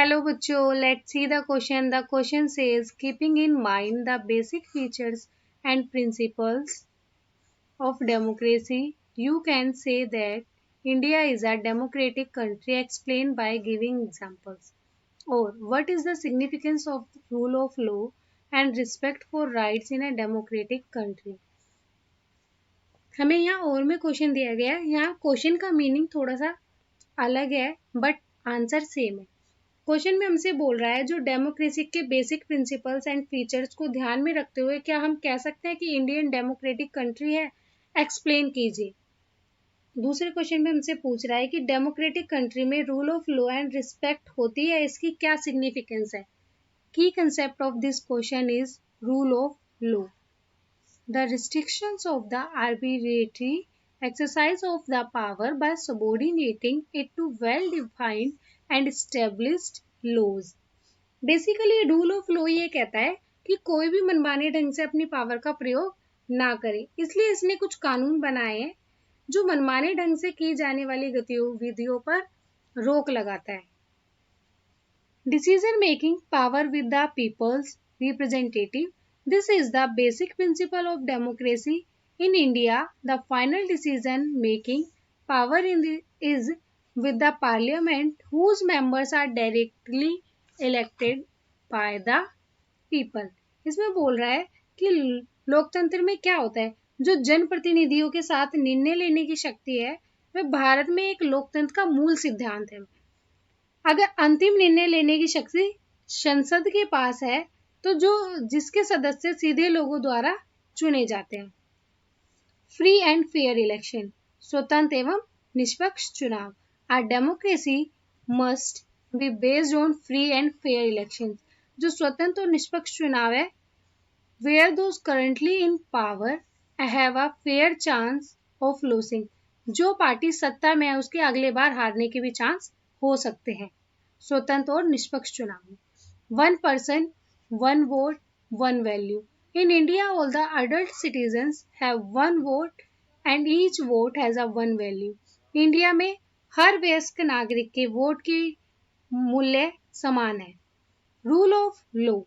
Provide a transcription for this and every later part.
Hello बच्चों, let's see the question. The question says, keeping in mind the basic features and principles of democracy, you can say that India is a democratic country. Explain by giving examples. Or what is the significance of rule of law and respect for rights in a democratic country? हमें यहाँ और में question दिया गया है. यहाँ question का meaning थोड़ा सा अलग है बट आंसर सेम है. क्वेश्चन में हमसे बोल रहा है जो डेमोक्रेसी के बेसिक प्रिंसिपल्स एंड फीचर्स को ध्यान में रखते हुए क्या हम कह सकते हैं कि इंडियन डेमोक्रेटिक कंट्री है. एक्सप्लेन कीजिए. दूसरे क्वेश्चन में हमसे पूछ रहा है कि डेमोक्रेटिक कंट्री में rule of law and respect होती है, इसकी क्या सिग्निफिकेंस है. की concept of this question is rule of law. The restrictions of the arbitrary exercise of the power by subordinating it to well-defined and established laws. Basically rule of law ये कहता है कि कोई भी मनमाने ढंग से अपनी पावर का प्रयोग ना करे, इसलिए इसने कुछ कानून बनाए हैं जो मनमाने ढंग से की जाने वाली गतिविधियों पर रोक लगाता है. Decision making power with the people's representative. This is the basic principle of democracy. In India, the final decision making power is with the parliament whose members are directly elected by the people. इसमें बोल रहा है कि लोकतंत्र में क्या होता है, जो जनप्रतिनिधियों के साथ निर्णय लेने की शक्ति है वह भारत में एक लोकतंत्र का मूल सिद्धांत है. अगर अंतिम निर्णय लेने की शक्ति संसद के पास है तो जिसके सदस्य सीधे लोगों द्वारा चुने जाते हैं. Free and fair election. स्वतंत्र एवं निष्पक्ष चुनाव. A democracy must be based on free and fair election. जो स्वतंत्र और निष्पक्ष चुनाव है, where those currently in power have a fair chance of losing. जो पार्टी सत्ता में है उसके अगले बार हारने के भी चांस हो सकते हैं. स्वतंत्र और निष्पक्ष चुनाव में. One person one vote one value. In India all the adult citizens have one vote and each vote has a one value. India में हर वयस्क नागरिक के वोट की मूल्य समान है. Rule of law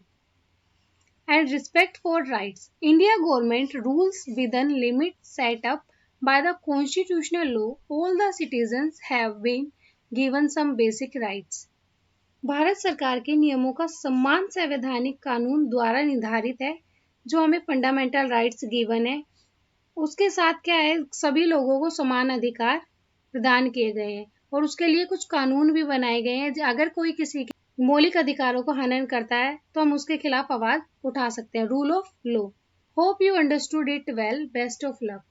and respect for rights. India government rules within limits set up by the constitutional law. All the citizens have been given some basic rights. Bharat सरकार के नियमों का सम्मान संवैधानिक कानून द्वारा निर्धारित है, जो हमें फंडामेंटल राइट्स गिवन है. उसके साथ क्या है, सभी लोगों को समान अधिकार प्रदान किए गए हैं और उसके लिए कुछ कानून भी बनाए गए हैं. अगर कोई किसी के मौलिक अधिकारों को हनन करता है तो हम उसके खिलाफ आवाज उठा सकते हैं. Rule of law. Hope you understood it well. Best of luck.